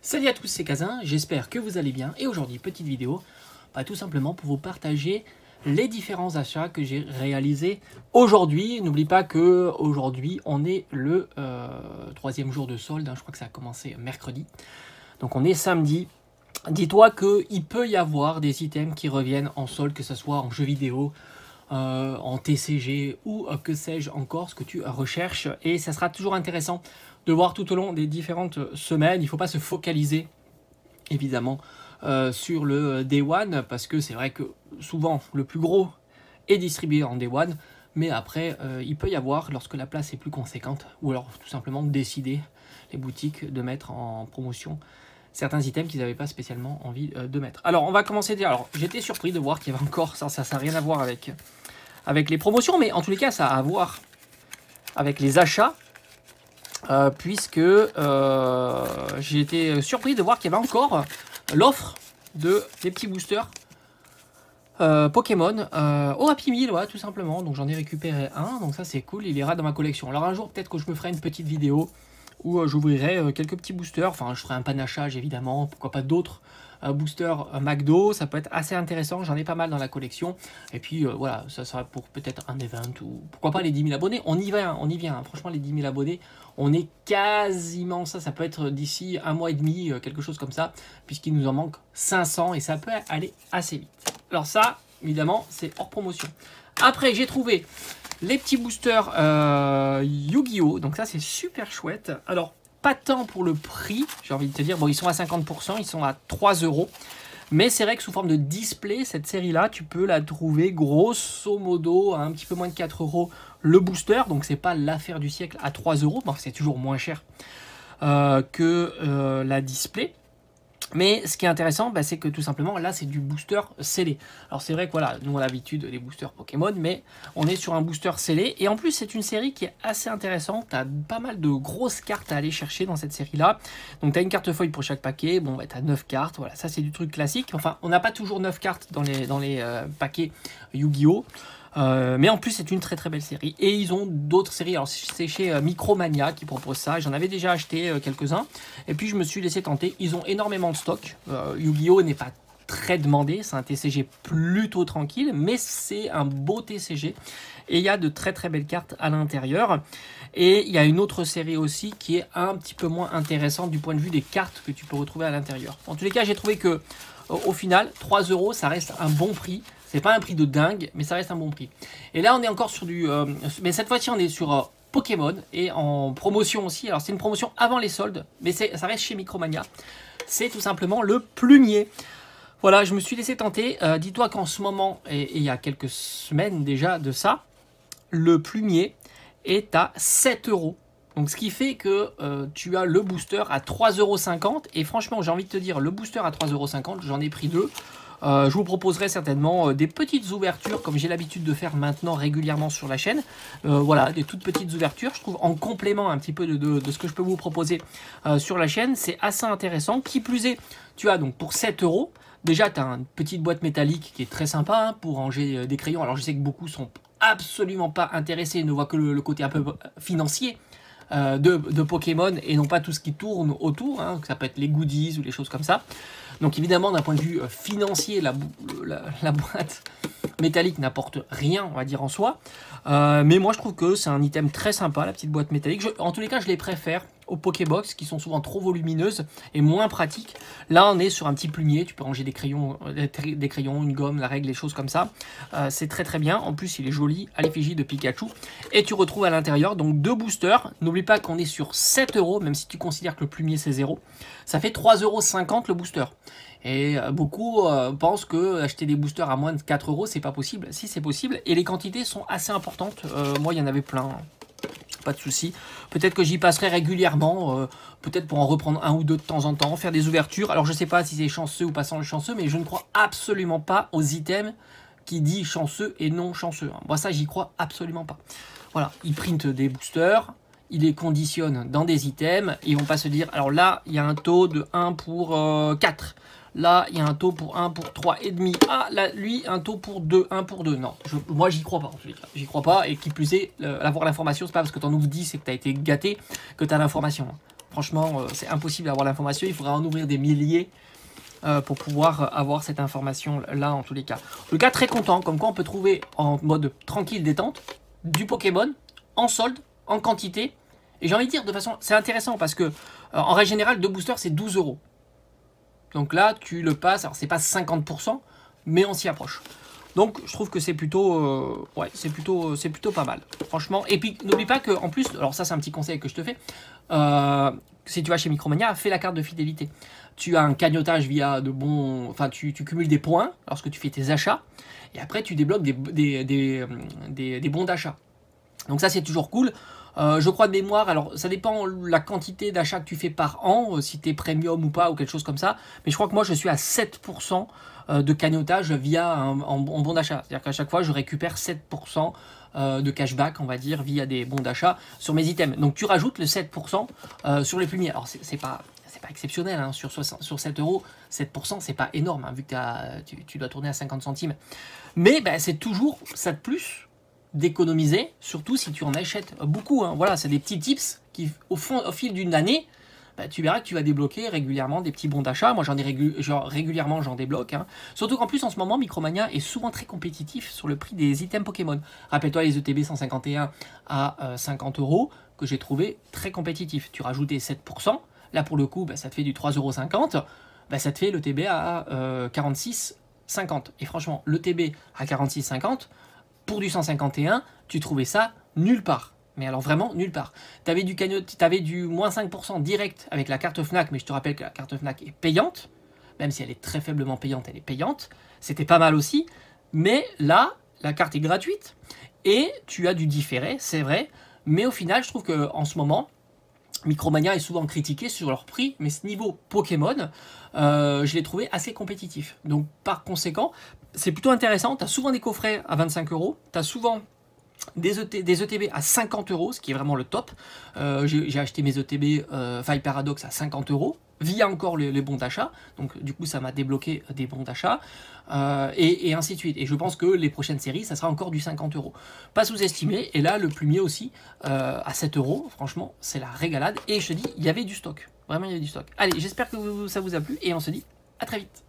Salut à tous, c'est Kazin, j'espère que vous allez bien et aujourd'hui petite vidéo, tout simplement pour vous partager les différents achats que j'ai réalisés aujourd'hui. N'oublie pas que aujourd'hui on est le troisième jour de solde, je crois que ça a commencé mercredi, donc on est samedi. Dis-toi qu'il peut y avoir des items qui reviennent en solde, que ce soit en jeu vidéo, en TCG ou que sais-je encore, ce que tu recherches, et ça sera toujours intéressant de voir tout au long des différentes semaines. Il ne faut pas se focaliser évidemment sur le Day One, parce que c'est vrai que souvent le plus gros est distribué en Day One, mais après il peut y avoir, lorsque la place est plus conséquente, ou alors tout simplement décider les boutiques de mettre en promotion certains items qu'ils n'avaient pas spécialement envie de mettre. Alors on va commencer. Alors j'étais surpris de voir qu'il y avait encore, ça n'a rien à voir avec les promotions, mais en tous les cas ça a à voir avec les achats, puisque j'ai été surpris de voir qu'il y avait encore l'offre des petits boosters Pokémon au Happy Meal, ouais, tout simplement. Donc j'en ai récupéré un, donc ça c'est cool, il ira dans ma collection. Alors un jour peut-être que je me ferai une petite vidéo où j'ouvrirai quelques petits boosters, enfin je ferai un panachage évidemment, pourquoi pas d'autres boosters McDo, ça peut être assez intéressant, j'en ai pas mal dans la collection. Et puis voilà, ça sera pour peut-être un event, ou pourquoi pas les 10 000 abonnés, on y vient, hein. Franchement les 10 000 abonnés, on est quasiment, ça peut être d'ici un mois et demi, quelque chose comme ça, puisqu'il nous en manque 500 et ça peut aller assez vite. Alors ça, évidemment, c'est hors promotion. Après, j'ai trouvé les petits boosters Yu-Gi-Oh! Donc ça, c'est super chouette. Alors, pas tant pour le prix, j'ai envie de te dire. Bon, ils sont à 50%, ils sont à 3 €. Mais c'est vrai que sous forme de display, cette série-là, tu peux la trouver grosso modo à un petit peu moins de 4 € le booster. Donc, c'est pas l'affaire du siècle à 3 €. Bon, c'est toujours moins cher que la display. Mais ce qui est intéressant, c'est que tout simplement, là, c'est du booster scellé. Alors c'est vrai que voilà, nous on a l'habitude des boosters Pokémon, mais on est sur un booster scellé. Et en plus, c'est une série qui est assez intéressante. Tu as pas mal de grosses cartes à aller chercher dans cette série-là. Donc tu as une carte feuille pour chaque paquet. Bon, tu as 9 cartes. Voilà, ça c'est du truc classique. Enfin, on n'a pas toujours 9 cartes dans les paquets Yu-Gi-Oh! Mais en plus c'est une très très belle série, et ils ont d'autres séries. Alors c'est chez Micromania qui propose ça, j'en avais déjà acheté quelques-uns et puis je me suis laissé tenter. Ils ont énormément de stock. Yu-Gi-Oh! N'est pas très demandé, c'est un TCG plutôt tranquille, mais c'est un beau TCG et il y a de très très belles cartes à l'intérieur. Et il y a une autre série aussi qui est un petit peu moins intéressante du point de vue des cartes que tu peux retrouver à l'intérieur. En tous les cas, j'ai trouvé que au final 3 €, ça reste un bon prix. C'est pas un prix de dingue, mais ça reste un bon prix. Et là, on est encore sur du... mais cette fois-ci, on est sur Pokémon et en promotion aussi. Alors, c'est une promotion avant les soldes, mais ça reste chez Micromania. C'est tout simplement le plumier. Voilà, je me suis laissé tenter. Dis-toi qu'en ce moment, et il y a quelques semaines déjà de ça, le plumier est à 7 €. Donc, ce qui fait que tu as le booster à 3,50 €. Et franchement, j'ai envie de te dire, le booster à 3,50 €, j'en ai pris deux. Je vous proposerai certainement des petites ouvertures, comme j'ai l'habitude de faire maintenant régulièrement sur la chaîne. Voilà, des toutes petites ouvertures, je trouve en complément un petit peu de ce que je peux vous proposer sur la chaîne. C'est assez intéressant. Qui plus est, tu as donc pour 7 €, déjà tu as une petite boîte métallique qui est très sympa pour ranger des crayons. Alors je sais que beaucoup sont absolument pas intéressés, ne voient que le côté un peu financier de Pokémon et non pas tout ce qui tourne autour, hein, ça peut être les goodies ou les choses comme ça. Donc évidemment, d'un point de vue financier, la boîte métallique n'apporte rien, on va dire, en soi. Mais moi, je trouve que c'est un item très sympa, la petite boîte métallique. En tous les cas, je les préfère aux Pokébox, qui sont souvent trop volumineuses et moins pratiques. Là, on est sur un petit plumier. Tu peux ranger des crayons, une gomme, la règle, des choses comme ça. C'est très très bien. En plus, il est joli, à l'effigie de Pikachu. Et tu retrouves à l'intérieur donc deux boosters. N'oublie pas qu'on est sur 7 €, même si tu considères que le plumier c'est 0. Ça fait 3,50 € le booster. Et beaucoup pensent que acheter des boosters à moins de 4 €, c'est pas possible. Si, c'est possible. Et les quantités sont assez importantes. Moi, il y en avait plein. Pas de souci. Peut-être que j'y passerai régulièrement. Peut-être pour en reprendre un ou deux de temps en temps. Faire des ouvertures. Alors, je sais pas si c'est chanceux ou pas chanceux, mais je ne crois absolument pas aux items qui dit chanceux et non chanceux. Moi, ça, j'y crois absolument pas. Voilà. Ils printent des boosters. Ils les conditionnent dans des items. Ils vont pas se dire, alors là, il y a un taux de 1 pour 4. Là, il y a un taux pour 1 pour 3,5. Ah, là, lui, un taux pour 2, 1 pour 2. Non, moi, j'y crois pas, en tous les cas. J'y crois pas. Et qui plus est, avoir l'information, c'est pas parce que tu en ouvres 10 et que tu as été gâté que tu as l'information. Franchement, c'est impossible d'avoir l'information. Il faudra en ouvrir des milliers pour pouvoir avoir cette information-là en tous les cas. En tout cas, très content. Comme quoi, on peut trouver en mode tranquille, détente, du Pokémon en solde, en quantité. Et j'ai envie de dire, de façon, c'est intéressant parce que en règle générale, 2 boosters, c'est 12 €. Donc là, tu le passes. Alors, c'est pas 50%, mais on s'y approche. Donc, je trouve que c'est plutôt, ouais, c'est plutôt pas mal. Franchement. Et puis, n'oublie pas que, en plus, alors ça, c'est un petit conseil que je te fais. Si tu vas chez Micromania, fais la carte de fidélité. Tu as un cagnotage via de bons, enfin, tu cumules des points lorsque tu fais tes achats, et après, tu débloques des bons d'achat. Donc ça, c'est toujours cool. Je crois de mémoire, alors ça dépend la quantité d'achats que tu fais par an, si tu es premium ou pas, ou quelque chose comme ça. Mais je crois que moi, je suis à 7% de cagnotage via en bon d'achat. C'est-à-dire qu'à chaque fois, je récupère 7% de cashback, on va dire, via des bons d'achat sur mes items. Donc tu rajoutes le 7% sur les plumiers. Alors c'est pas exceptionnel, hein, sur 7 €, 7%, c'est pas énorme, hein, vu que tu dois tourner à 50 centimes. Mais ben, c'est toujours ça de plus d'économiser, surtout si tu en achètes beaucoup. Hein. Voilà, c'est des petits tips qui, au fil d'une année, bah, tu verras que tu vas débloquer régulièrement des petits bons d'achat. Moi, régulièrement, j'en débloque. Hein. Surtout qu'en plus, en ce moment, Micromania est souvent très compétitif sur le prix des items Pokémon. Rappelle-toi les ETB 151 à 50 € que j'ai trouvé très compétitif. Tu rajoutais 7%. Là, pour le coup, bah, ça te fait du 3,50 €. Bah, ça te fait le TB à 46,50 €. Et franchement, le TB à 46,50 €, pour du 151, tu trouvais ça nulle part. Mais alors vraiment nulle part. Tu avais du moins 5% direct avec la carte Fnac, mais je te rappelle que la carte Fnac est payante. Même si elle est très faiblement payante, elle est payante. C'était pas mal aussi. Mais là, la carte est gratuite. Et tu as du différé, c'est vrai. Mais au final, je trouve qu'en ce moment, Micromania est souvent critiqué sur leur prix. Mais ce niveau Pokémon, je l'ai trouvé assez compétitif. Donc par conséquent, c'est plutôt intéressant. Tu as souvent des coffrets à 25 €. Tu as souvent des ETB à 50 €, ce qui est vraiment le top. J'ai acheté mes ETB Vibe Paradox à 50 € via encore les bons d'achat. Donc du coup, ça m'a débloqué des bons d'achat et ainsi de suite. Et je pense que les prochaines séries, ça sera encore du 50 €. Pas sous-estimé. Et là, le plumier aussi à 7 €. Franchement, c'est la régalade. Et je te dis, il y avait du stock. Vraiment, il y avait du stock. Allez, j'espère que ça vous a plu et on se dit à très vite.